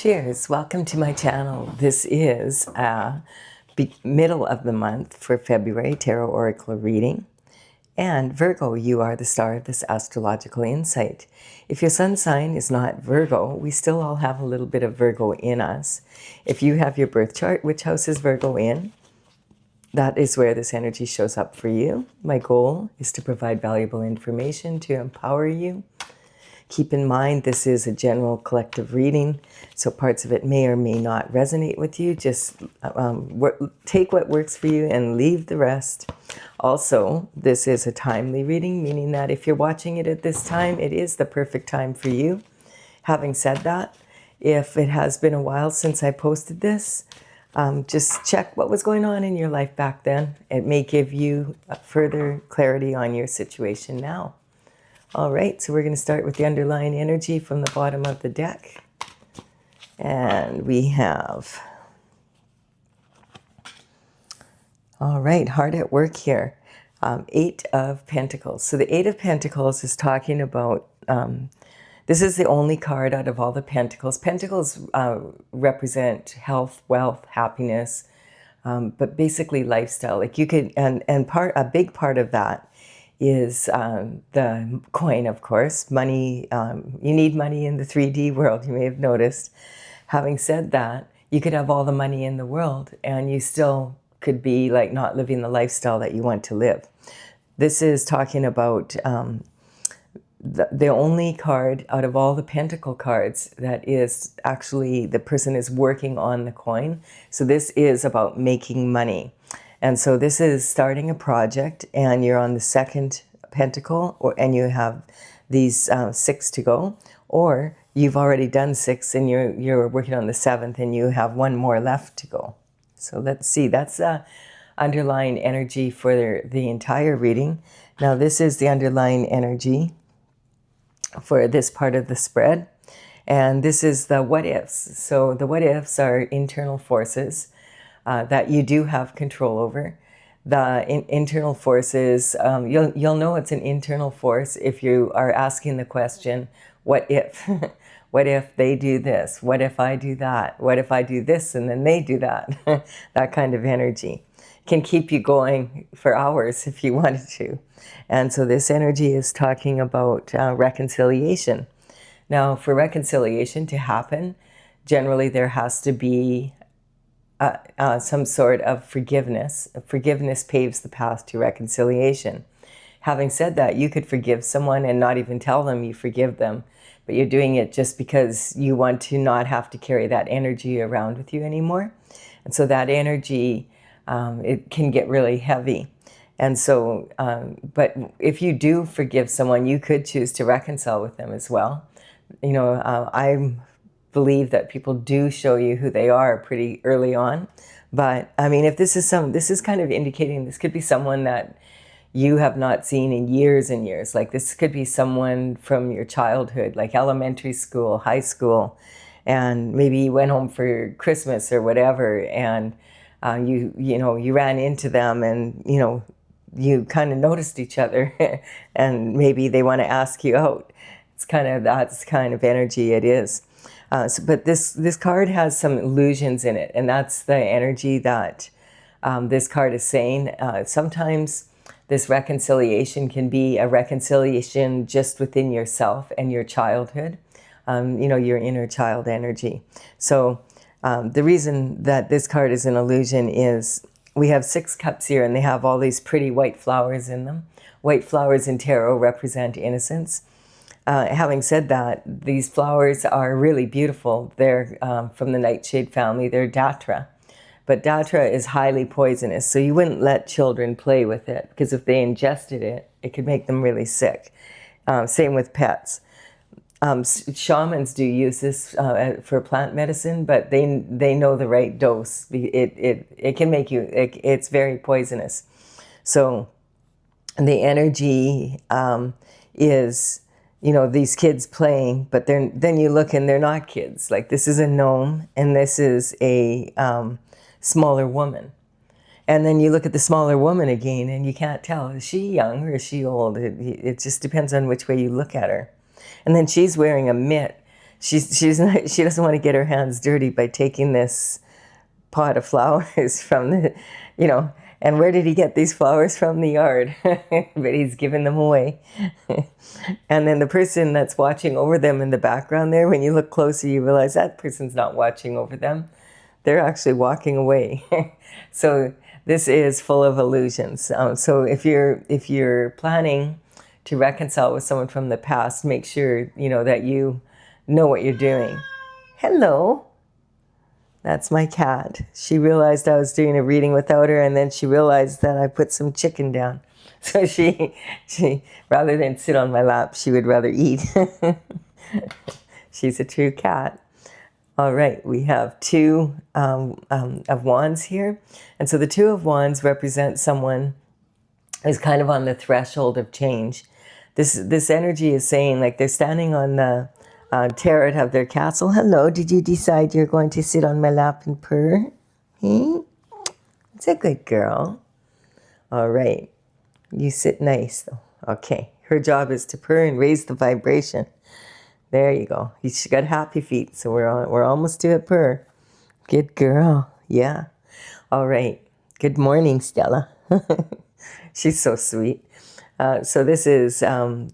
Cheers, welcome to my channel. This is middle of the month for February Tarot Oracle reading. And Virgo, you are the star of this astrological insight. If your sun sign is not Virgo, we still all have a little bit of Virgo in us. If you have your birth chart, which house is Virgo in? That is where this energy shows up for you. My goal is to provide valuable information to empower you. Keep in mind, this is a general collective reading, so parts of it may or may not resonate with you. Just take what works for you and leave the rest. Also, this is a timely reading, meaning that if you're watching it at this time, it is the perfect time for you. Having said that, if it has been a while since I posted this, just check what was going on in your life back then. It may give you further clarity on your situation now. All right, so we're going to start with the underlying energy from the bottom of the deck. And we have, all right, hard at work here. 8 of Pentacles. So the 8 of Pentacles is talking about, this is the only card out of all the Pentacles. Pentacles represent health, wealth, happiness, but basically lifestyle. Like you could, and a big part of that is the coin, of course. Money, you need money in the 3D world, you may have noticed. Having said that, you could have all the money in the world and you still could be like not living the lifestyle that you want to live. This is talking about the only card out of all the Pentacle cards that is actually the person is working on the coin. So this is about making money. And so this is starting a project and you're on the 2nd pentacle and you have these 6 to go, or you've already done 6 and you're working on the 7th and you have 1 more left to go. So let's see, that's the underlying energy for the entire reading. Now this is the underlying energy for this part of the spread. And this is the what ifs. So the what ifs are internal forces that you do have control over. The internal forces, you'll know it's an internal force if you are asking the question, what if? What if they do this? What if I do that? What if I do this and then they do that? That kind of energy can keep you going for hours if you wanted to. And so this energy is talking about reconciliation. Now, for reconciliation to happen, generally there has to be some sort of forgiveness. Forgiveness paves the path to reconciliation. Having said that, you could forgive someone and not even tell them you forgive them, but you're doing it just because you want to not have to carry that energy around with you anymore. And so that energy, it can get really heavy. And so, but if you do forgive someone, you could choose to reconcile with them as well. You know, I believe that people do show you who they are pretty early on. But I mean, if this is kind of indicating this could be someone that you have not seen in years and years. Like this could be someone from your childhood, like elementary school, high school, and maybe you went home for Christmas or whatever, and you ran into them, and you kind of noticed each other, and maybe they want to ask you out. It's kind of that's kind of energy it is. But this card has some illusions in it, and that's the energy that this card is saying. Sometimes this reconciliation can be a reconciliation just within yourself and your childhood, your inner child energy. So the reason that this card is an illusion is we have 6 cups here, and they have all these pretty white flowers in them. White flowers in tarot represent innocence. Having said that, these flowers are really beautiful. They're from the nightshade family. They're datra. But datra is highly poisonous, so you wouldn't let children play with it, because if they ingested it, it could make them really sick. Same with pets. Shamans do use this for plant medicine, but they know the right dose. It can make you, it's very poisonous. So the energy is, these kids playing, but then you look and they're not kids. Like this is a gnome and this is a smaller woman. And then you look at the smaller woman again and you can't tell, is she young or is she old? It just depends on which way you look at her. And then she's wearing a mitt. she doesn't want to get her hands dirty by taking this pot of flowers from the, and where did he get these flowers from? The yard. But he's giving them away. And then the person that's watching over them in the background there, when you look closer, you realize that person's not watching over them. They're actually walking away. So this is full of illusions. So if you're planning to reconcile with someone from the past, make sure that you know what you're doing. Hello. That's my cat. She realized I was doing a reading without her, and then she realized that I put some chicken down. So she rather than sit on my lap, she would rather eat. She's a true cat. All right, we have two of wands here. And so the two of wands represent someone who's kind of on the threshold of change. This energy is saying, like, they're standing on the turret of their castle. Hello, did you decide you're going to sit on my lap and purr? It's a good girl. All right. You sit nice, though. Okay. Her job is to purr and raise the vibration. There you go. She got happy feet, so we're almost to a purr. Good girl. Yeah. All right. Good morning, Stella. She's so sweet. So this is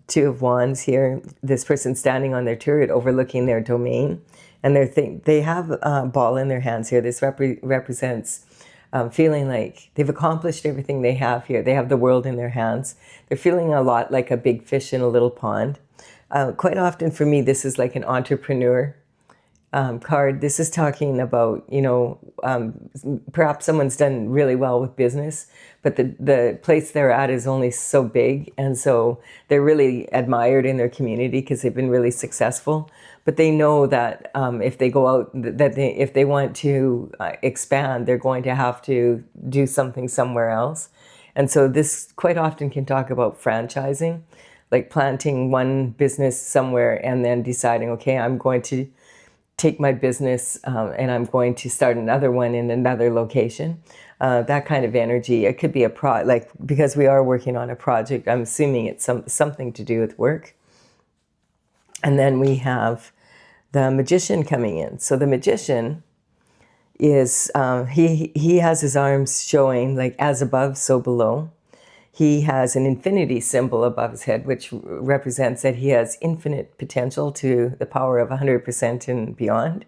two of wands here. This person standing on their turret overlooking their domain. And they have a ball in their hands here. This represents feeling like they've accomplished everything they have here. They have the world in their hands. They're feeling a lot like a big fish in a little pond. Quite often for me, this is like an entrepreneur card. This is talking about, perhaps someone's done really well with business, but the place they're at is only so big. And so they're really admired in their community because they've been really successful. But they know that if they go out, if they want to expand, they're going to have to do something somewhere else. And so this quite often can talk about franchising, like planting one business somewhere and then deciding, okay, I'm going to take my business and I'm going to start another one in another location. That kind of energy. It could be because we are working on a project, I'm assuming it's something to do with work. And then we have the magician coming in. So the magician is, he has his arms showing like as above, so below. He has an infinity symbol above his head, which represents that he has infinite potential to the power of 100% and beyond.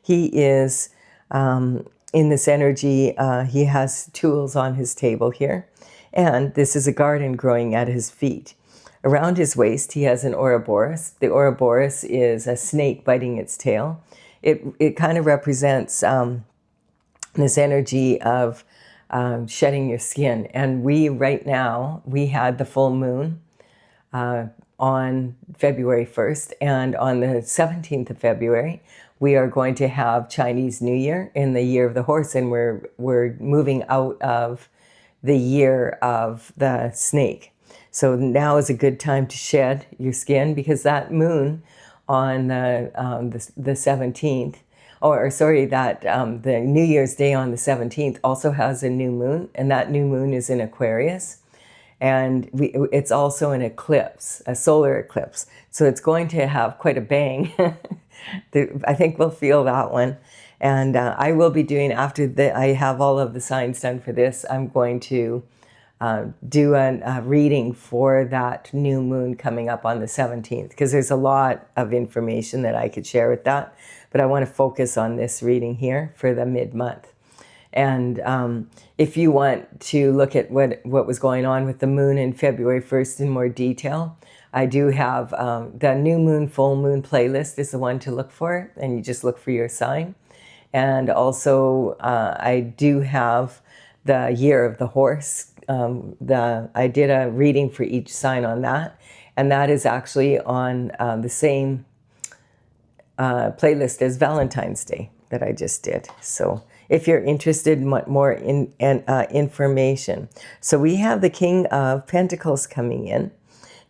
He is in this energy, he has tools on his table here. And this is a garden growing at his feet. Around his waist, he has an Ouroboros. The Ouroboros is a snake biting its tail. It kind of represents this energy of shedding your skin. And right now, we had the full moon on February 1st. And on the 17th of February, we are going to have Chinese New Year in the year of the horse. And we're moving out of the year of the snake. So now is a good time to shed your skin because that moon on the 17th, the New Year's Day on the 17th also has a new moon, and that new moon is in Aquarius. And it's also an eclipse, a solar eclipse. So it's going to have quite a bang. I think we'll feel that one. And I will be doing, after I have all of the signs done for this, I'm going to do a reading for that new moon coming up on the 17th, because there's a lot of information that I could share with that, but I want to focus on this reading here for the mid-month. And if you want to look at what was going on with the moon in February 1st in more detail, I do have the new moon, full moon playlist is the one to look for, and you just look for your sign. And also I do have the year of the horse. I did a reading for each sign on that, and that is actually on the same playlist as Valentine's Day that I just did. So if you're interested in more information. So we have the King of Pentacles coming in.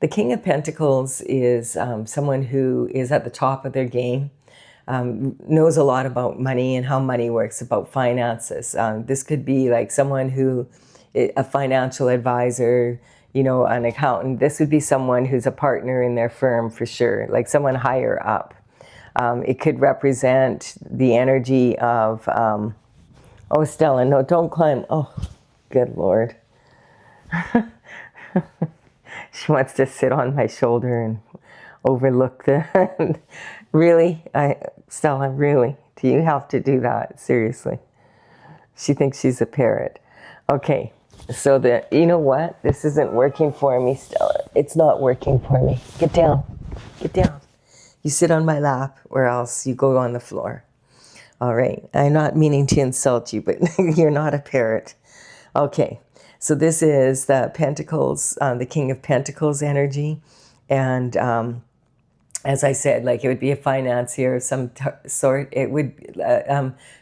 The King of Pentacles is someone who is at the top of their game, knows a lot about money and how money works, about finances. This could be like someone who, a financial advisor, an accountant. This would be someone who's a partner in their firm for sure, like someone higher up. It could represent the energy of, oh, Stella, no, don't climb. Oh, good Lord. She wants to sit on my shoulder and overlook the... Really? Stella, really? Do you have to do that? Seriously. She thinks she's a parrot. Okay, so you know what? This isn't working for me, Stella. It's not working for me. Get down. Get down. You sit on my lap or else you go on the floor. All right. I'm not meaning to insult you, but you're not a parrot. Okay. So this is the Pentacles, the King of Pentacles energy. And as I said, like it would be a financier of some sort. It would,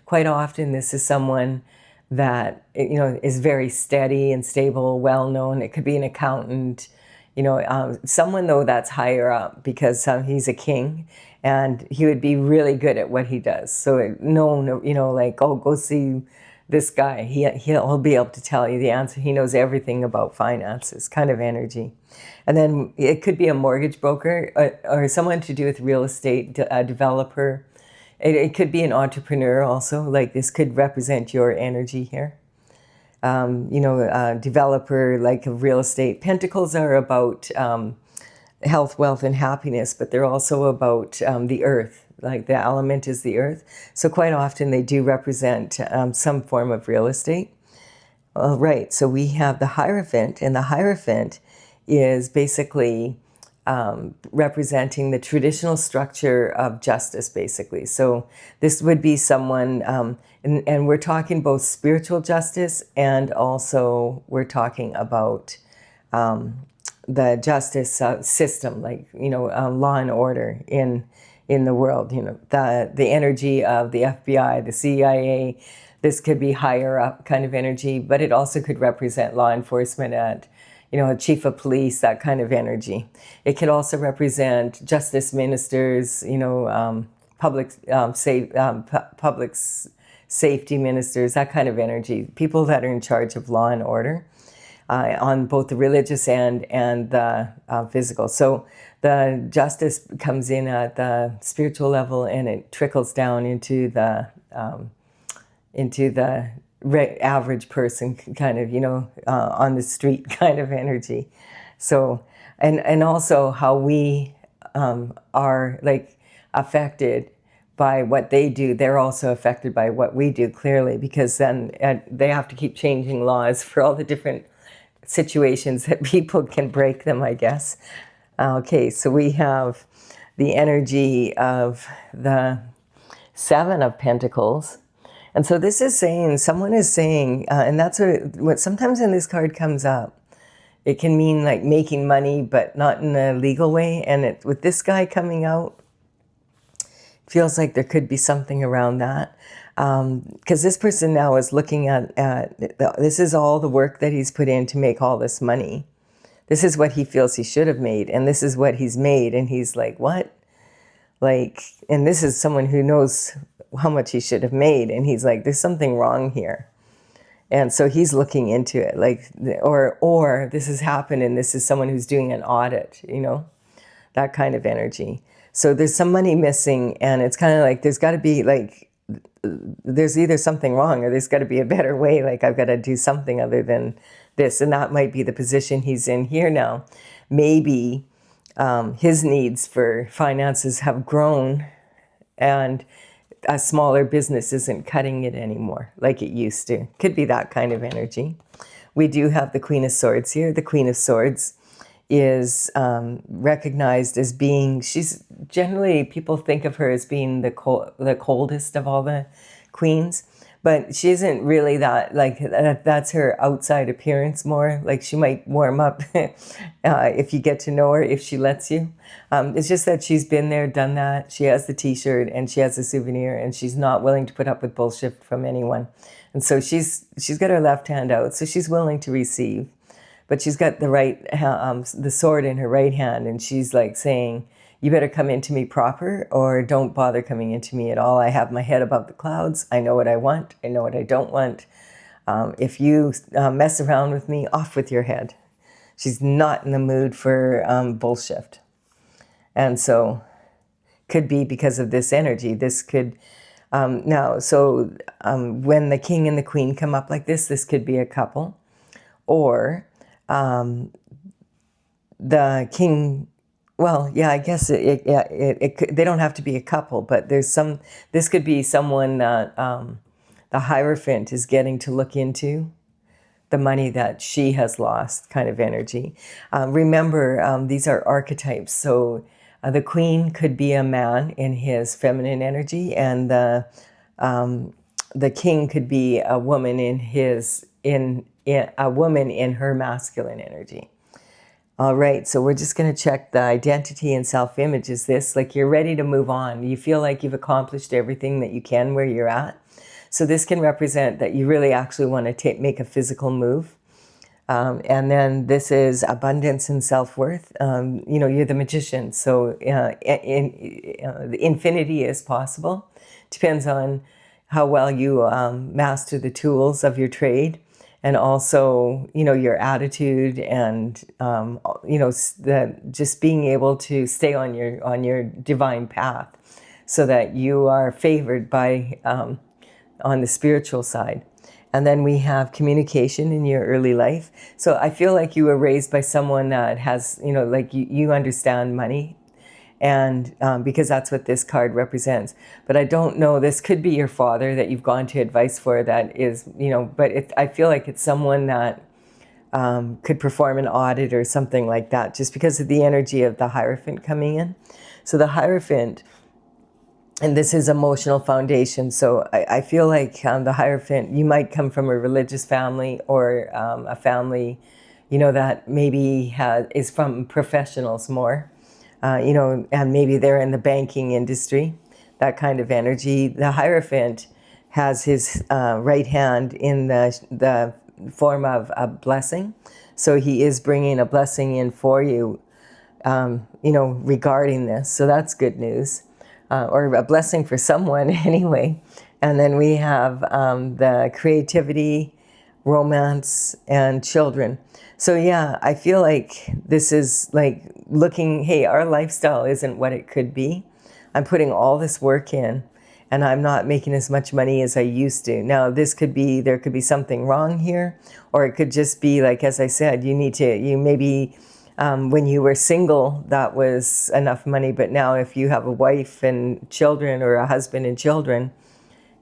quite often this is someone that, you know, is very steady and stable, well-known. It could be an accountant, you know, someone though that's higher up because he's a king and he would be really good at what he does. So no, you know, like, oh, go see this guy. He'll be able to tell you the answer. He knows everything about finances, kind of energy. And then it could be a mortgage broker or someone to do with real estate, a developer. It could be an entrepreneur also. Like this could represent your energy here. You know, a developer like of real estate. Pentacles are about health, wealth, and happiness, but they're also about the earth. Like the element is the earth. So quite often they do represent some form of real estate. All right, so we have the Hierophant, and the Hierophant is basically representing the traditional structure of justice, basically. So this would be someone, and we're talking both spiritual justice and also we're talking about the justice system, like, you know, law and order in the world, you know, the energy of the FBI, the CIA. This could be higher up kind of energy, but it also could represent law enforcement at, you know, a chief of police, that kind of energy. It could also represent justice ministers, you know, public safety ministers, that kind of energy. People that are in charge of law and order on both the religious end and the physical. So the justice comes in at the spiritual level and it trickles down into the average person kind of, you know, on the street kind of energy. So, and also how we are like affected by what they do. They're also affected by what we do, clearly, because then they have to keep changing laws for all the different situations that people can break them, I guess. Okay, so we have the energy of the Seven of Pentacles. And so this is saying, someone is saying, and that's what sometimes when this card comes up, it can mean like making money, but not in a legal way. And with this guy coming out, it feels like there could be something around that. Because this person now is looking at this is all the work that he's put in to make all this money. This is what he feels he should have made, and this is what he's made, and he's like, what? Like, and this is someone who knows how much he should have made, and he's like, there's something wrong here. And so he's looking into it, like, or this has happened, and this is someone who's doing an audit, you know, that kind of energy. So there's some money missing, and it's kind of like there's got to be like, there's either something wrong or there's got to be a better way. Like I've got to do something other than this. And that might be the position he's in here now. Maybe his needs for finances have grown and a smaller business isn't cutting it anymore like it used to. Could be that kind of energy. We do have the Queen of Swords here. The Queen of Swords is recognized as being, she's generally, people think of her as being the coldest of all the queens, but she isn't really that, like, that's her outside appearance more. Like she might warm up if you get to know her, if she lets you. It's just that she's been there, done that. She has the t-shirt and she has the souvenir and she's not willing to put up with bullshit from anyone. And so she's got her left hand out, so she's willing to receive. But she's got the sword in her right hand, and she's like saying, you better come into me proper or don't bother coming into me at all. I have my head above the clouds. I know what I want. I know what I don't want. If you mess around with me, off with your head. She's not in the mood for bullshit. And so could be because of this energy. This could, now, so when the king and the queen come up like this could be a couple. Or the king, well, yeah, I guess they don't have to be a couple, but this could be someone that the Hierophant is getting to look into the money that she has lost, kind of energy. Remember, these are archetypes. So the queen could be a man in his feminine energy, and the king could be a woman in a woman in her masculine energy. All right, so we're just going to check the identity and self-image. Is this like you're ready to move on? You feel like you've accomplished everything that you can where you're at? So this can represent that you really actually want to make a physical move. And then this is abundance and self-worth. You're the magician, so the infinity is possible. Depends on how well you master the tools of your trade. And also, your attitude and, just being able to stay on your divine path so that you are favored by, on the spiritual side. And then we have communication in your early life. So I feel like you were raised by someone that has, like you understand money. And because that's what this card represents. But I don't know, this could be your father that you've gone to advice for that is, but I feel like it's someone that could perform an audit or something like that, just because of the energy of the Hierophant coming in. So the Hierophant, and this is emotional foundation. So I feel like the Hierophant, you might come from a religious family or a family, that maybe is from professionals more. And maybe they're in the banking industry, that kind of energy. The Hierophant has his right hand in the form of a blessing. So he is bringing a blessing in for you, regarding this. So that's good news, or a blessing for someone anyway. And then we have the creativity, romance, and children. So yeah, I feel like this is like looking, hey, our lifestyle isn't what it could be. I'm putting all this work in and I'm not making as much money as I used to. Now there could be something wrong here, or it could just be like, as I said, you maybe when you were single, that was enough money. But now if you have a wife and children or a husband and children,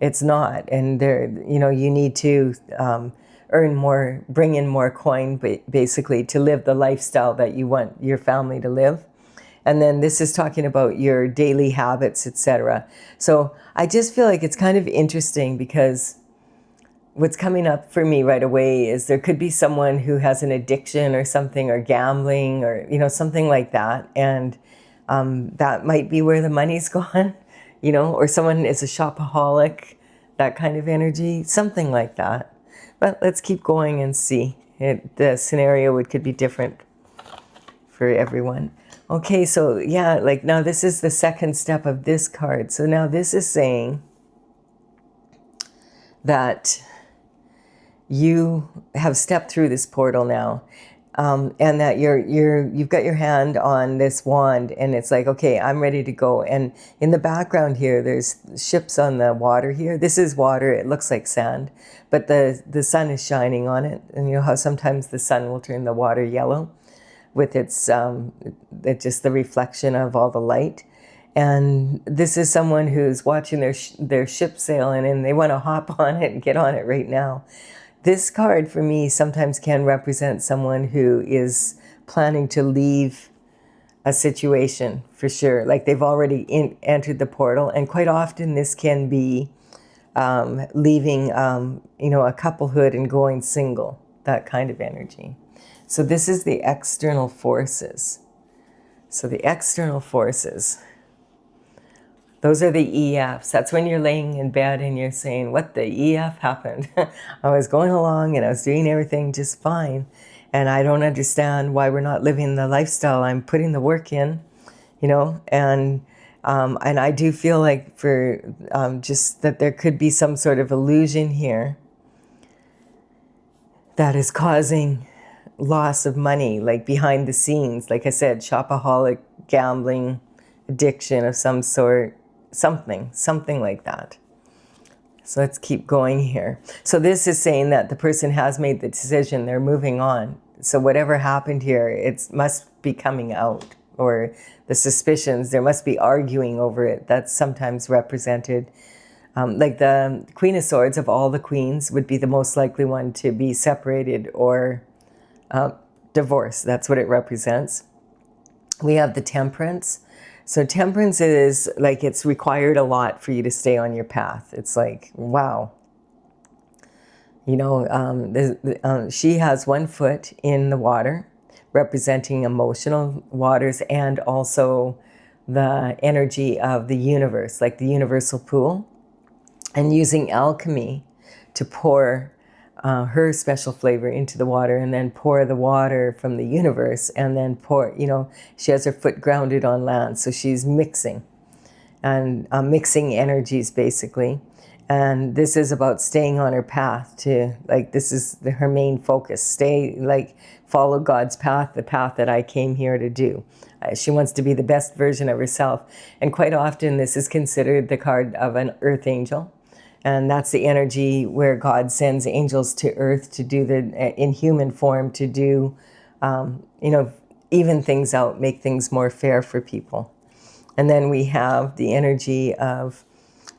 it's not. And you need to, earn more, bring in more coin, basically, to live the lifestyle that you want your family to live. And then this is talking about your daily habits, etc. So I just feel like it's kind of interesting because what's coming up for me right away is there could be someone who has an addiction or something, or gambling, or something like that, and that might be where the money's gone, or someone is a shopaholic, that kind of energy, something like that. But let's keep going and see. The scenario could be different for everyone. Okay, so yeah, like now this is the second step of this card. So now this is saying that you have stepped through this portal now, and that you've got your hand on this wand, and it's like, okay, I'm ready to go. And in the background here, there's ships on the water here. This is water. It looks like sand, but the sun is shining on it. And you know how sometimes the sun will turn the water yellow with its just the reflection of all the light. And this is someone who's watching their ship sailing, and they want to hop on it and get on it right now. This card for me sometimes can represent someone who is planning to leave a situation, for sure. Like they've already entered the portal, and quite often this can be leaving, a couplehood and going single, that kind of energy. So this is the external forces. So the external forces, those are the EFs. That's when you're laying in bed and you're saying, what the EF happened? I was going along and I was doing everything just fine. And I don't understand why we're not living the lifestyle. I'm putting the work in, and I do feel like for just that there could be some sort of illusion here that is causing loss of money, like behind the scenes. Like I said, shopaholic, gambling, addiction of some sort, something like that. So let's keep going here. So this is saying that the person has made the decision, they're moving on. So whatever happened here, it must be coming out, or the suspicions, there must be arguing over it. That's sometimes represented. Like the Queen of Swords, of all the queens, would be the most likely one to be separated or divorced. That's what it represents. We have the Temperance. So Temperance is like, it's required a lot for you to stay on your path. It's like, wow. You know, she has one foot in the water, representing emotional waters, and also the energy of the universe, like the universal pool, and using alchemy to pour her special flavor into the water, and then pour the water from the universe, and then pour, you know, she has her foot grounded on land. So she's mixing, and mixing energies basically. And this is about staying on her path to, like, this is her main focus. Stay, like, follow God's path, the path that I came here to do. She wants to be the best version of herself. And quite often this is considered the card of an earth angel. And that's the energy where God sends angels to earth to do in human form, to do, you know, even things out, make things more fair for people. And then we have the energy of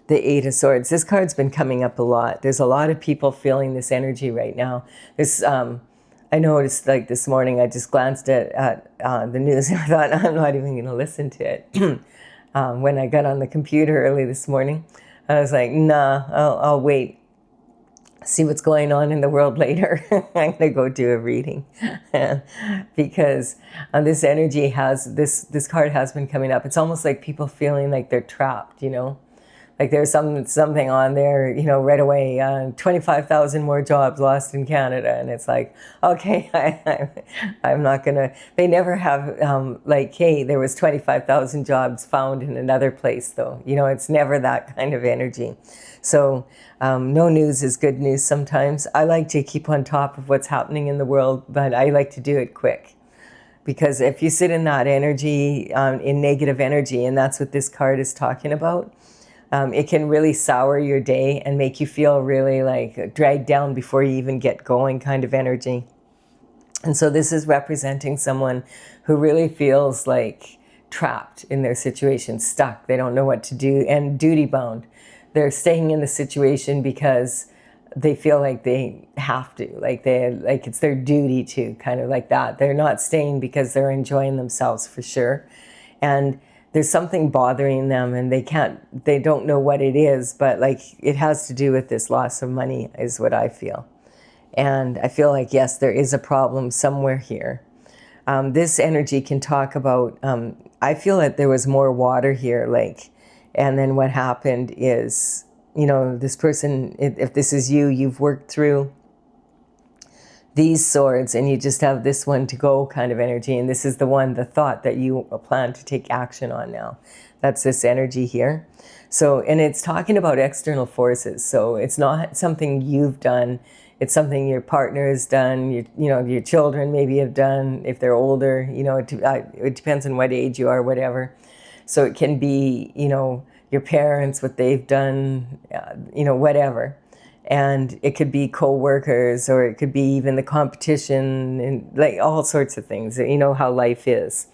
the Eight of Swords. This card's been coming up a lot. There's a lot of people feeling this energy right now. This, I noticed, like, this morning, I just glanced at the news and I thought, I'm not even going to listen to it. When I got on the computer early this morning, I was like, nah, I'll wait, see what's going on in the world later. I'm going to go do a reading. Because this energy has, this card has been coming up. It's almost like people feeling like they're trapped, you know? Like there's something on there, you know, right away, 25,000 more jobs lost in Canada. And it's like, okay, I'm not going to, they never have, like, hey, there was 25,000 jobs found in another place, though. You know, it's never that kind of energy. So no news is good news sometimes. I like to keep on top of what's happening in the world, but I like to do it quick. Because if you sit in that energy, in negative energy, and that's what this card is talking about, it can really sour your day and make you feel really like dragged down before you even get going kind of energy. And so this is representing someone who really feels like trapped in their situation, stuck. They don't know what to do, and duty bound. They're staying in the situation because they feel like they have to, like it's their duty to, kind of like that. They're not staying because they're enjoying themselves for sure. And there's something bothering them and they don't know what it is, but like it has to do with this loss of money is what I feel. And I feel like, yes, there is a problem somewhere here. This energy can talk about, I feel that there was more water here, like, and then what happened is, you know, this person, if this is you, you've worked through these swords and you just have this one to go kind of energy, and this is the one, the thought that you plan to take action on now. That's this energy here. So, and it's talking about external forces. So it's not something you've done. It's something your partner has done, you know, your children maybe have done if they're older, you know, it depends on what age you are, whatever. So it can be, you know, your parents, what they've done, you know, whatever. And it could be co-workers, or it could be even the competition, and like all sorts of things. You know how life is.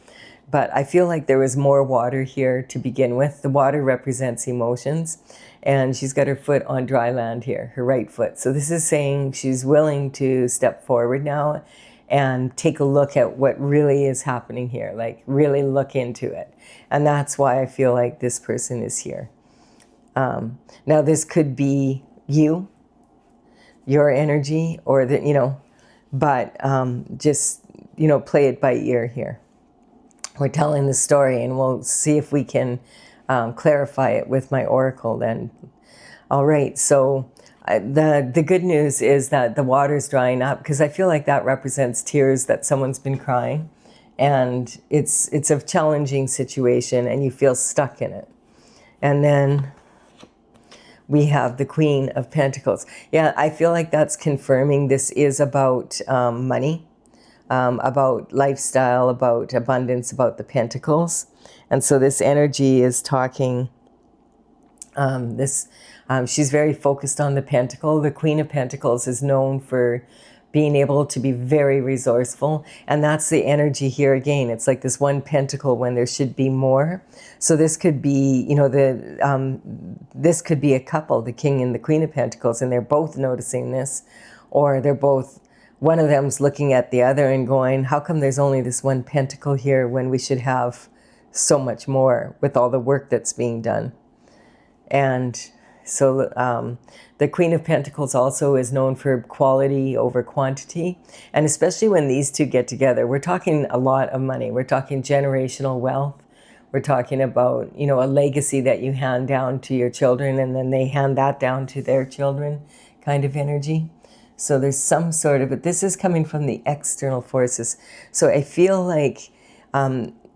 But I feel like there was more water here to begin with. The water represents emotions, and she's got her foot on dry land here, her right foot. So this is saying she's willing to step forward now and take a look at what really is happening here, like really look into it. And that's why I feel like this person is here. Now this could be you, your energy, or the, you know, but just, you know, play it by ear here. We're telling the story, and we'll see if we can clarify it with my oracle then. All right, so the good news is that the water's drying up, because I feel like that represents tears that someone's been crying, and it's a challenging situation and you feel stuck in it. And then we have the Queen of Pentacles. Yeah, I feel like that's confirming this is about money. about lifestyle, about abundance, about the pentacles. And so this energy is talking, she's very focused on the pentacle. The Queen of Pentacles is known for being able to be very resourceful. And that's the energy here again. It's like this one pentacle when there should be more. So this could be, you know, this could be a couple, the King and the Queen of Pentacles, and they're both noticing this, or they're both, one of them's looking at the other and going, how come there's only this one pentacle here when we should have so much more with all the work that's being done? And so the Queen of Pentacles also is known for quality over quantity. And especially when these two get together, we're talking a lot of money. We're talking generational wealth. We're talking about, you know, a legacy that you hand down to your children and then they hand that down to their children kind of energy. So there's some sort of, but this is coming from the external forces. So I feel like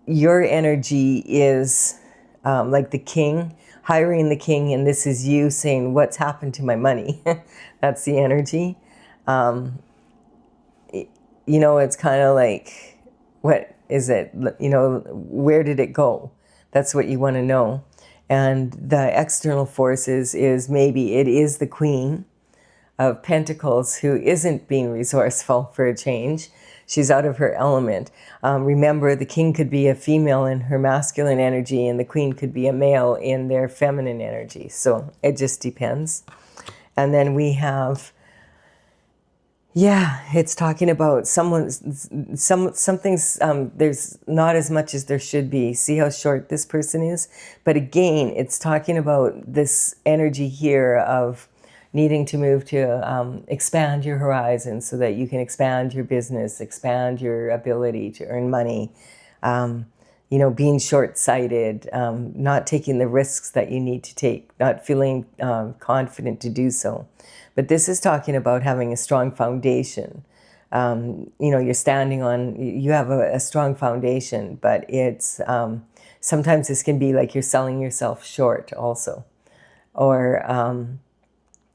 your energy is like the king, hiring the king, and this is you saying, what's happened to my money? That's the energy. You know, it's kind of like, what is it? You know, where did it go? That's what you want to know. And the external forces is maybe it is the Queen of Pentacles who isn't being resourceful for a change. She's out of her element. Remember, the king could be a female in her masculine energy and the queen could be a male in their feminine energy. So it just depends. And then we have, yeah, it's talking about something's, there's not as much as there should be. See how short this person is? But again, it's talking about this energy here of needing to move to expand your horizons so that you can expand your business, expand your ability to earn money, you know, being short-sighted, not taking the risks that you need to take, not feeling confident to do so. But this is talking about having a strong foundation. You know, you're standing on, you have a strong foundation, but it's, sometimes this can be like you're selling yourself short also. Or,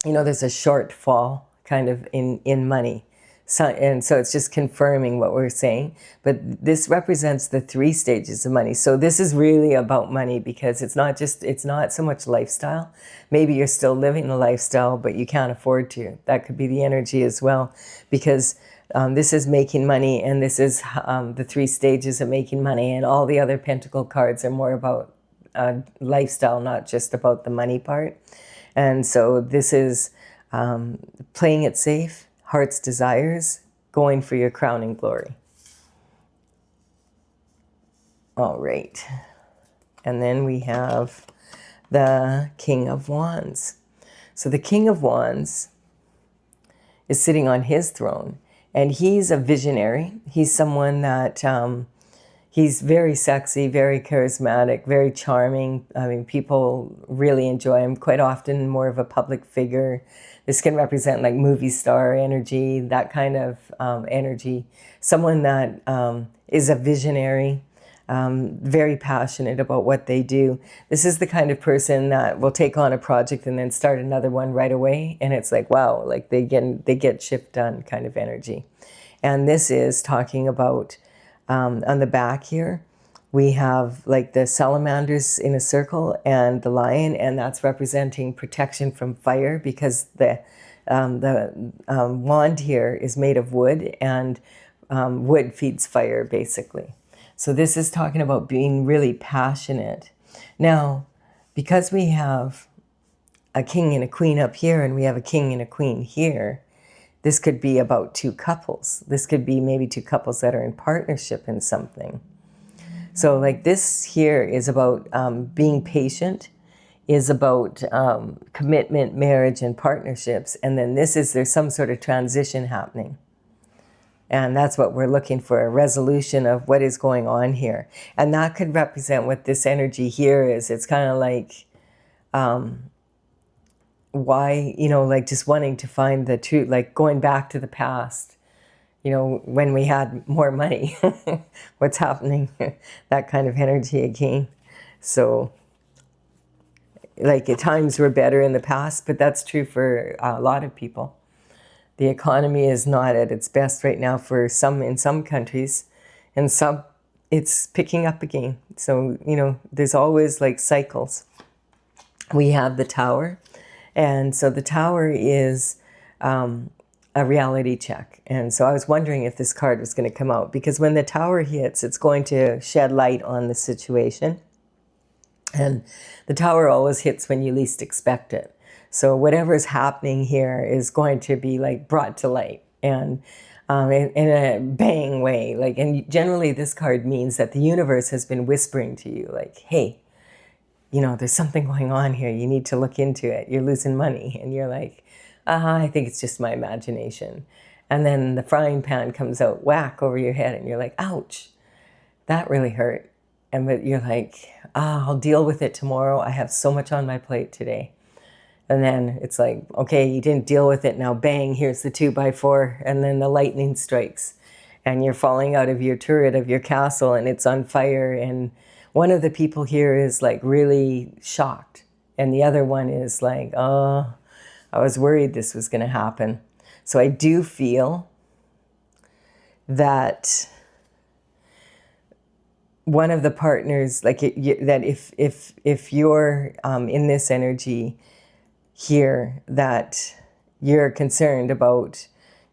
you know, there's a shortfall kind of in money. So, and so it's just confirming what we're saying. But this represents the 3 stages of money. So this is really about money because it's not so much lifestyle. Maybe you're still living the lifestyle, but you can't afford to. That could be the energy as well, because this is making money and this is the 3 stages of making money, and all the other pentacle cards are more about lifestyle, not just about the money part. And so this is playing it safe, heart's desires, going for your crowning glory. All right. And then we have the King of Wands. So the King of Wands is sitting on his throne, and he's a visionary. He's someone that he's very sexy, very charismatic, very charming. I mean, people really enjoy him. Quite often more of a public figure. This can represent like movie star energy, that kind of energy. Someone that is a visionary, very passionate about what they do. This is the kind of person that will take on a project and then start another one right away. And it's like, wow, like they get shift done kind of energy. And this is talking about, on the back here, we have like the salamanders in a circle and the lion, and that's representing protection from fire, because the wand here is made of wood, and wood feeds fire basically. So this is talking about being really passionate. Now, because we have a king and a queen up here and we have a king and a queen here, this could be about 2 couples. This could be maybe 2 couples that are in partnership in something. So like this here is about being patient, is about commitment, marriage, and partnerships. And then this is, there's some sort of transition happening. And that's what we're looking for, a resolution of what is going on here. And that could represent what this energy here is. It's kind of like, why, you know, like just wanting to find the truth, like going back to the past, you know, when we had more money, what's happening, that kind of energy again. So like at times were better in the past, but that's true for a lot of people. The economy is not at its best right now in some countries, and some it's picking up again. So, there's always like cycles. We have the Tower, and so the Tower is a reality check. And so I was wondering if this card was going to come out, because when the Tower hits, it's going to shed light on the situation. And the Tower always hits when you least expect it. So whatever's happening here is going to be like brought to light, and in a bang way. And generally this card means that the universe has been whispering to you, like, hey, there's something going on here. You need to look into it. You're losing money. And you're like, I think it's just my imagination. And then the frying pan comes out, whack, over your head. And you're like, ouch, that really hurt. But you're like, I'll deal with it tomorrow. I have so much on my plate today. And then it's like, okay, you didn't deal with it. Now, bang, here's the 2x4. And then the lightning strikes. And you're falling out of your turret of your castle, and it's on fire. And one of the people here is like really shocked. And the other one is like, oh, I was worried this was going to happen. So I do feel that one of the partners, that if you're in this energy here, that you're concerned about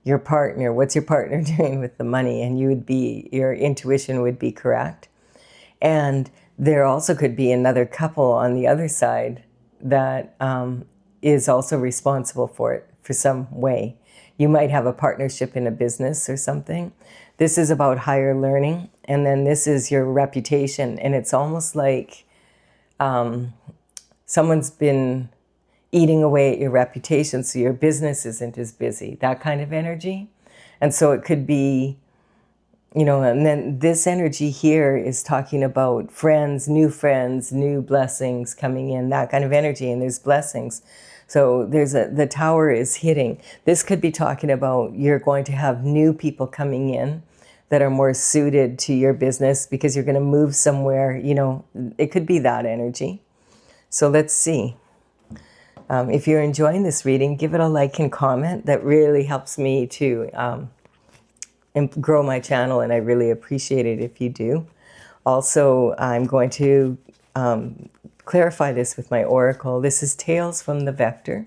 your partner, what's your partner doing with the money, and your intuition would be correct. And there also could be another couple on the other side that is also responsible for it for some way. You might have a partnership in a business or something. This is about higher learning, and then this is your reputation. And it's almost like someone's been eating away at your reputation, so your business isn't as busy, that kind of energy. And so it could be, and then this energy here is talking about friends, new blessings coming in, that kind of energy, and there's blessings. So the Tower is hitting. This could be talking about you're going to have new people coming in that are more suited to your business because you're going to move somewhere, it could be that energy. So let's see. If you're enjoying this reading, give it a like and comment. That really helps me to grow my channel, and I really appreciate it if you do. Also, I'm going to clarify this with my oracle. This is Tales from the Vector,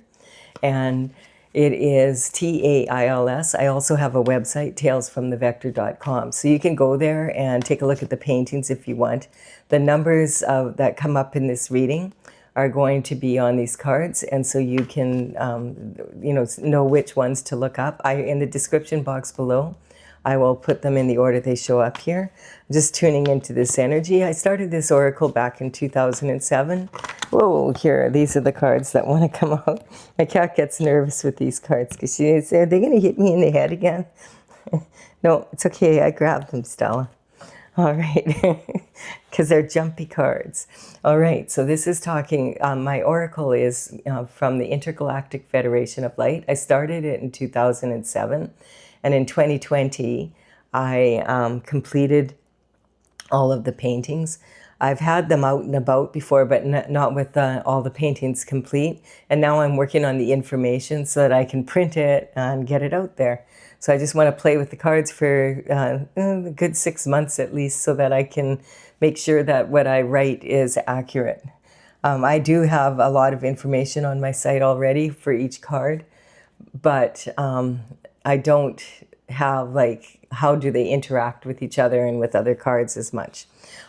and it is TAILS. I also have a website, talesfromthevector.com. So you can go there and take a look at the paintings if you want. The numbers that come up in this reading are going to be on these cards, and so you can know which ones to look up. In the description box below, I will put them in the order they show up here. I'm just tuning into this energy. I started this oracle back in 2007. Whoa, here, these are the cards that want to come out. My cat gets nervous with these cards because she says, are they going to hit me in the head again? No, it's okay. I grabbed them, Stella. All right, because they're jumpy cards. All right, so this is talking, my oracle is from the Intergalactic Federation of Light. I started it in 2007, and in 2020, I completed all of the paintings. I've had them out and about before, but not with all the paintings complete. And now I'm working on the information so that I can print it and get it out there. So I just want to play with the cards for a good 6 months at least, so that I can make sure that what I write is accurate. I do have a lot of information on my site already for each card, but I don't have how do they interact with each other and with other cards as much.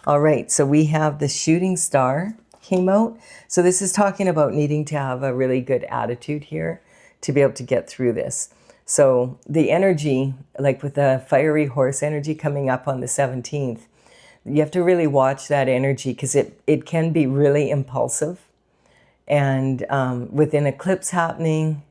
All right, so we have the Shooting Star came out. So this is talking about needing to have a really good attitude here to be able to get through this. So the energy, like with the fiery horse energy coming up on the 17th, you have to really watch that energy because it can be really impulsive. And with an eclipse happening,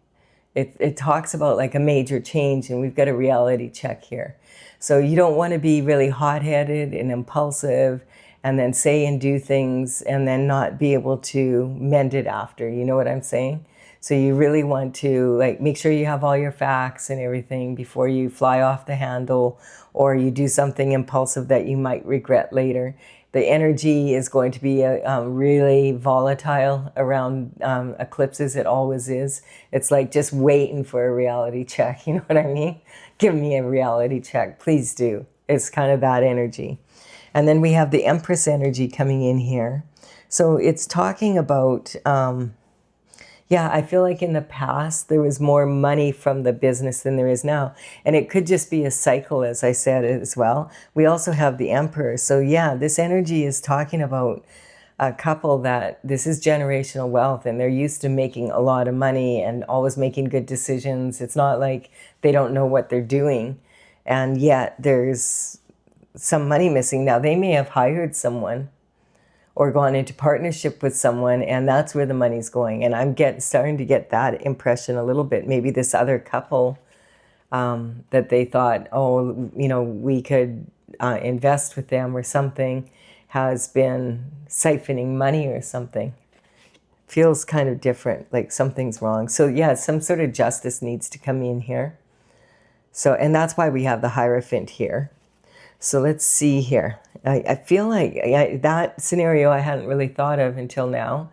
it talks about like a major change, and we've got a reality check here. So you don't want to be really hot-headed and impulsive and then say and do things and then not be able to mend it after. You know what I'm saying? So you really want to make sure you have all your facts and everything before you fly off the handle or you do something impulsive that you might regret later. The energy is going to be really volatile around eclipses. It always is. It's like just waiting for a reality check. You know what I mean? Give me a reality check. Please do. It's kind of that energy. And then we have the Empress energy coming in here. So it's talking about, yeah, I feel like in the past there was more money from the business than there is now. And it could just be a cycle, as I said as well. We also have the Emperor. So yeah, this energy is talking about a couple that this is generational wealth and they're used to making a lot of money and always making good decisions. It's not like they don't know what they're doing. And yet there's some money missing. Now, they may have hired someone or gone into partnership with someone, and that's where the money's going. And I'm starting to get that impression a little bit. Maybe this other couple that they thought, oh, you know, we could invest with them or something, has been siphoning money or something. Feels kind of different, like something's wrong. So yeah, some sort of justice needs to come in here. So, and that's why we have the Hierophant here. So let's see here. I feel like that scenario I hadn't really thought of until now,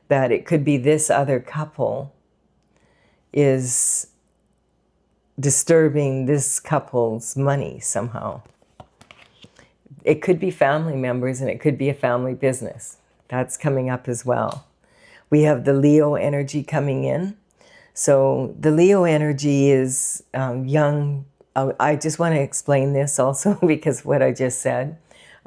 that it could be this other couple is disturbing this couple's money somehow. It could be family members and it could be a family business. That's coming up as well. We have the Leo energy coming in. So the Leo energy is young. I just want to explain this also because what I just said.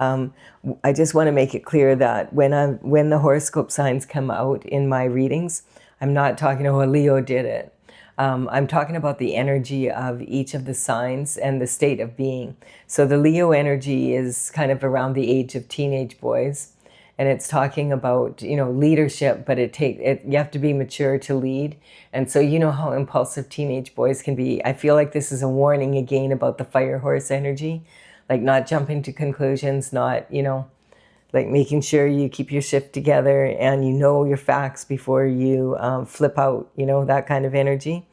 I just want to make it clear that when the horoscope signs come out in my readings, I'm not talking, oh, Leo did it. I'm talking about the energy of each of the signs and the state of being. So the Leo energy is kind of around the age of teenage boys. And it's talking about, you know, leadership, but you have to be mature to lead. And so you know how impulsive teenage boys can be. I feel like this is a warning again about the fire horse energy, like not jumping to conclusions, not, you know, like making sure you keep your shift together and you know your facts before you flip out, you know, that kind of energy.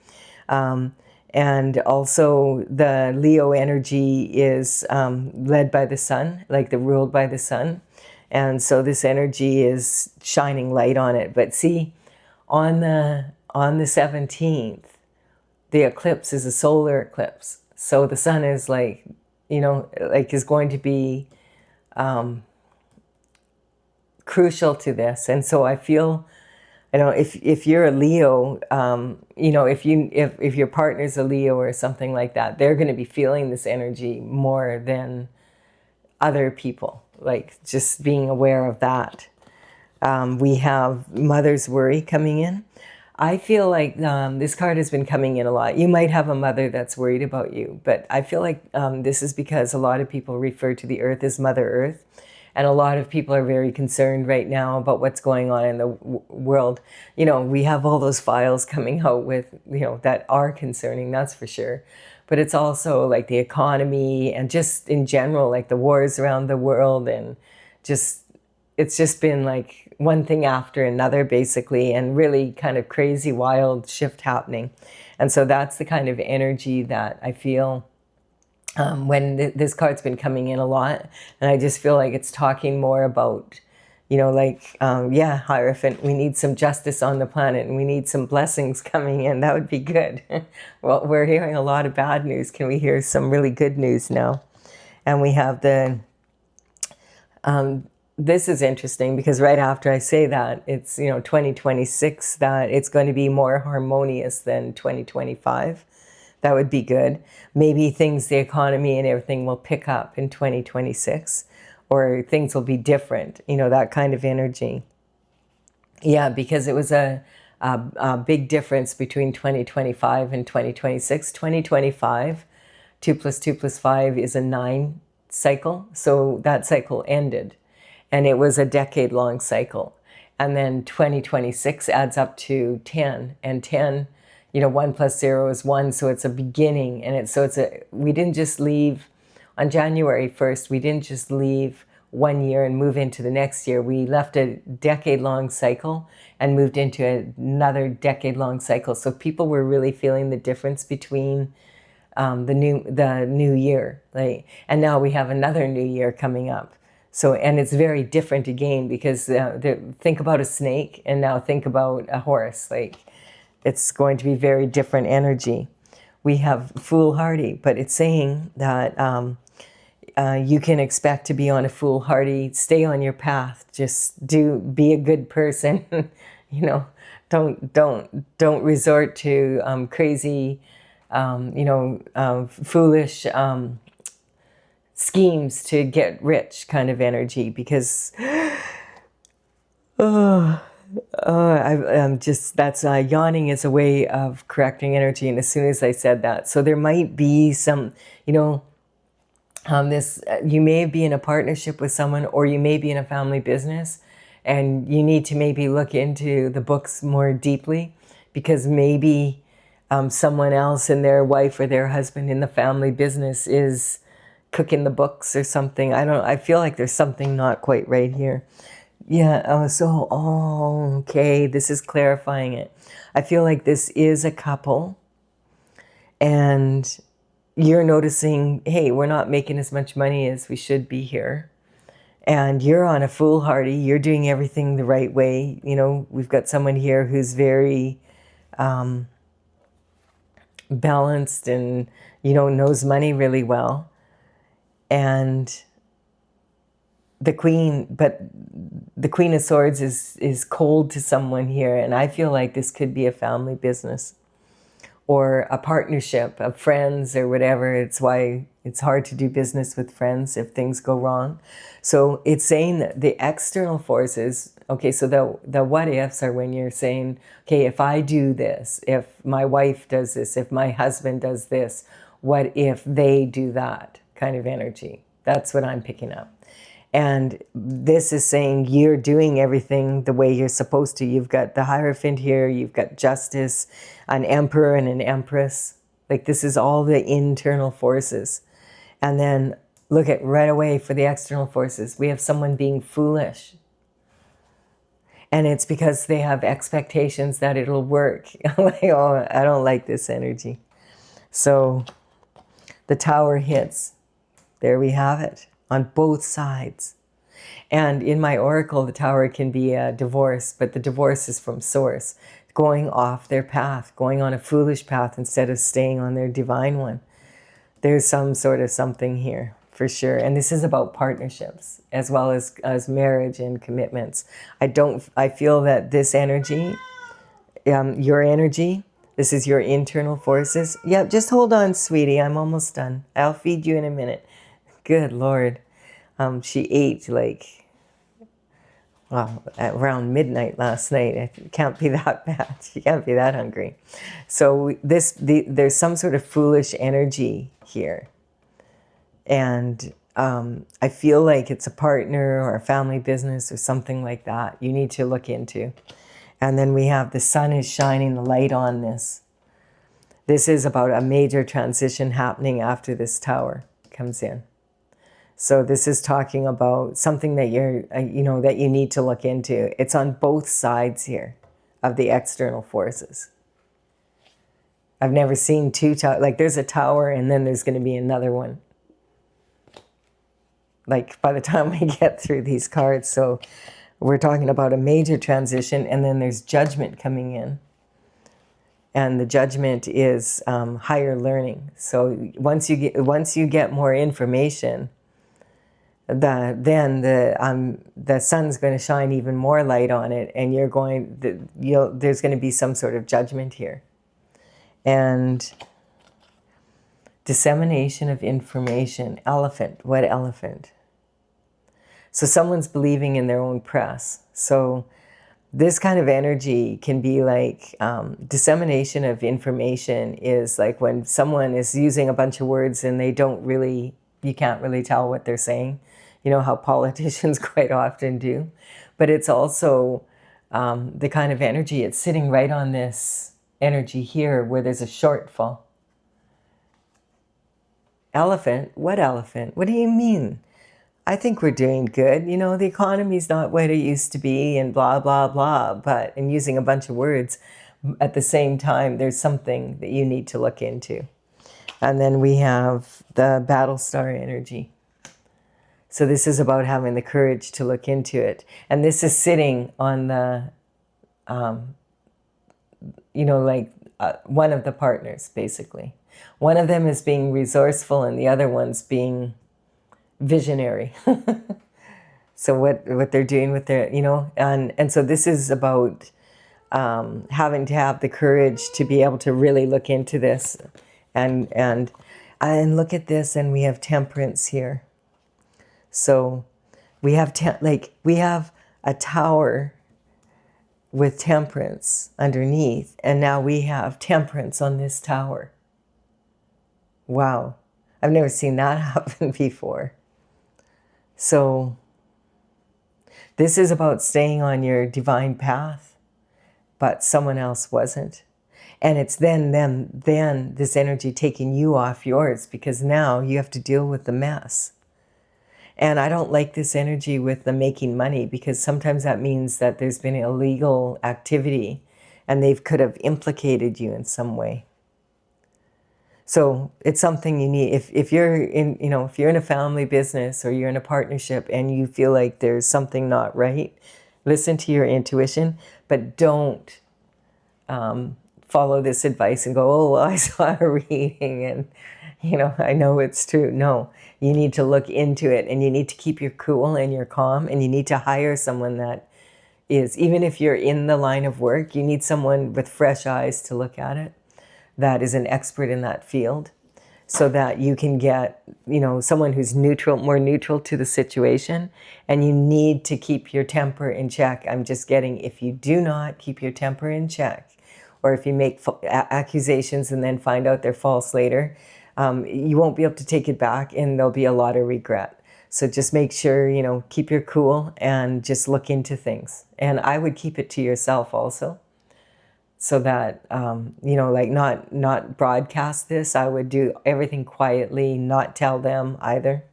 And also the Leo energy is led by the sun, like the ruled by the sun. And so this energy is shining light on it. But see, on the 17th, the eclipse is a solar eclipse. So the sun is like, you know, like is going to be crucial to this. And so I feel, you know, if you're a Leo, you know, if your partner's a Leo or something like that, they're going to be feeling this energy more than other people. Like just being aware of that. We have mother's worry coming in. I feel like this card has been coming in a lot. You might have a mother that's worried about you, but I feel like this is because a lot of people refer to the earth as Mother Earth. And a lot of people are very concerned right now about what's going on in the world. You know, we have all those files coming out with, you know, that are concerning, that's for sure. But it's also like the economy and just in general, like the wars around the world and just, it's just been like one thing after another basically, and really kind of crazy, wild shift happening. And so that's the kind of energy that I feel when this card's been coming in a lot. And I just feel like it's talking more about, you know, like, yeah, Hierophant, we need some justice on the planet and we need some blessings coming in. That would be good. Well, we're hearing a lot of bad news. Can we hear some really good news now? And we have the, this is interesting because right after I say that, it's, you know, 2026, that it's going to be more harmonious than 2025. That would be good. Maybe things, the economy and everything will pick up in 2026. Or things will be different, you know, that kind of energy. Yeah, because it was a big difference between 2025 and 2026. 2025, 2 plus 2 plus 5 is a 9 cycle. So that cycle ended. And it was a decade-long cycle. And then 2026 adds up to 10. And 10, you know, 1 plus 0 is 1. So it's a beginning. And we didn't just leave. On January 1st, we didn't just leave 1 year and move into the next year. We left a decade-long cycle and moved into another decade-long cycle. So people were really feeling the difference between the new year. And now we have another new year coming up. So, and it's very different again, because think about a snake and now think about a horse. Like, it's going to be very different energy. We have foolhardy, but it's saying that you can expect to be on a foolhardy, stay on your path, just be a good person. You know, don't resort to crazy, foolish schemes to get rich kind of energy, because I'm just, that's yawning is a way of correcting energy. And as soon as I said that, so there might be some, you may be in a partnership with someone, or you may be in a family business, and you need to maybe look into the books more deeply, because maybe someone else and their wife or their husband in the family business is cooking the books or something. I feel like there's something not quite right here. Yeah, okay, this is clarifying it. I feel like this is a couple, and you're noticing, hey, we're not making as much money as we should be here. And you're on a foolhardy, you're doing everything the right way. We've got someone here who's very balanced and, knows money really well. And the Queen of Swords is cold to someone here. And I feel like this could be a family business or a partnership of friends or whatever. It's why it's hard to do business with friends if things go wrong. So it's saying that the external forces, okay, so the what ifs are when you're saying, okay, if I do this, if my wife does this, if my husband does this, what if they do that kind of energy? That's what I'm picking up. And this is saying you're doing everything the way you're supposed to. You've got the Hierophant here, you've got Justice, an Emperor and an Empress. Like, this is all the internal forces. And then look at right away for the external forces. We have someone being foolish. And it's because they have expectations that it'll work. Like, oh, I don't like this energy. So the Tower hits. There we have it. On both sides. And in my oracle, the Tower can be a divorce, but the divorce is from source, going off their path, going on a foolish path instead of staying on their divine one. There's some sort of something here, for sure. And this is about partnerships as well as marriage and commitments. I feel that this energy, your energy, this is your internal forces. Yeah, just hold on, sweetie. I'm almost done. I'll feed you in a minute. Good Lord. She ate at around midnight last night. It can't be that bad. She can't be that hungry. So there's some sort of foolish energy here. And I feel like it's a partner or a family business or something like that you need to look into. And then we have the sun is shining the light on this. This is about a major transition happening after this Tower comes in. So this is talking about something that that you need to look into. It's on both sides here of the external forces. I've never seen two towers. Like, there's a tower and then there's going to be another one. Like, by the time we get through these cards. So we're talking about a major transition, and then there's judgment coming in. And the judgment is higher learning. So once you get more information, then the sun's going to shine even more light on it, and there's going to be some sort of judgment here. And dissemination of information. Elephant. What elephant? So someone's believing in their own press. So this kind of energy can be like dissemination of information is like when someone is using a bunch of words and you can't really tell what they're saying. You know how politicians quite often do. But it's also the kind of energy, it's sitting right on this energy here where there's a shortfall. Elephant? What elephant? What do you mean? I think we're doing good. The economy's not what it used to be and blah, blah, blah. And using a bunch of words, at the same time, there's something that you need to look into. And then we have the battle star energy. So this is about having the courage to look into it. And this is sitting on the, you know, like one of the partners, basically. One of them is being resourceful and the other one's being visionary. So what they're doing with their, you know, and so this is about having to have the courage to be able to really look into this and look at this, and we have temperance here. So we have we have a tower with temperance underneath, and now we have temperance on this tower. Wow, I've never seen that happen before. So this is about staying on your divine path, but someone else wasn't. And it's then this energy taking you off yours, because now you have to deal with the mess. And I don't like this energy with the making money, because sometimes that means that there's been illegal activity and they could have implicated you in some way. So it's something you need. If you're in, you know, if you're in a family business or you're in a partnership and you feel like there's something not right, listen to your intuition, but don't follow this advice and go, oh, well, I saw a reading and, you know, I know it's true. No, you need to look into it, and you need to keep your cool and your calm, and you need to hire someone that is, even if you're in the line of work, you need someone with fresh eyes to look at it, that is an expert in that field, so that you can get, you know, someone who's neutral, more neutral to the situation. And you need to keep your temper in check. I'm just getting, if you do not keep your temper in check, or if you make accusations and then find out they're false later, you won't be able to take it back, and there'll be a lot of regret. So just make sure, you know, keep your cool and just look into things. And I would keep it to yourself also, so that, you know, like not broadcast this. I would do everything quietly, not tell them either.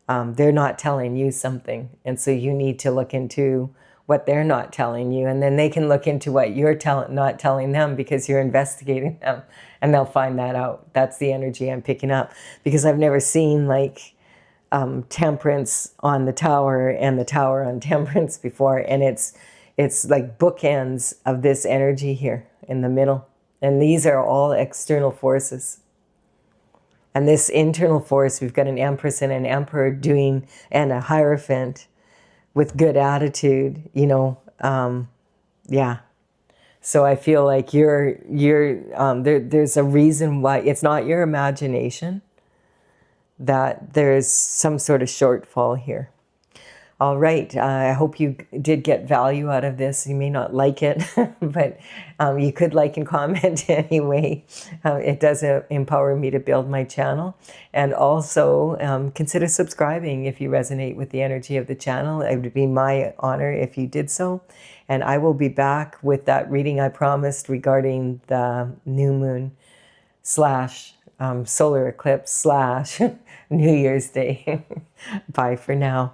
They're not telling you something, and so you need to look into what they're not telling you, and then they can look into what you're not telling them, because you're investigating them, and they'll find that out. That's the energy I'm picking up, because I've never seen like temperance on the tower and the tower on temperance before, and it's like bookends of this energy here in the middle, and these are all external forces. And this internal force, we've got an empress and an emperor doing, and a hierophant with good attitude, you know, yeah. So I feel like there's a reason why it's not your imagination, that there's some sort of shortfall here. All right, I hope you did get value out of this. You may not like it, but you could like and comment anyway. It does empower me to build my channel. And also consider subscribing if you resonate with the energy of the channel. It would be my honor if you did so. And I will be back with that reading I promised regarding the new moon / solar eclipse / New Year's Day. Bye for now.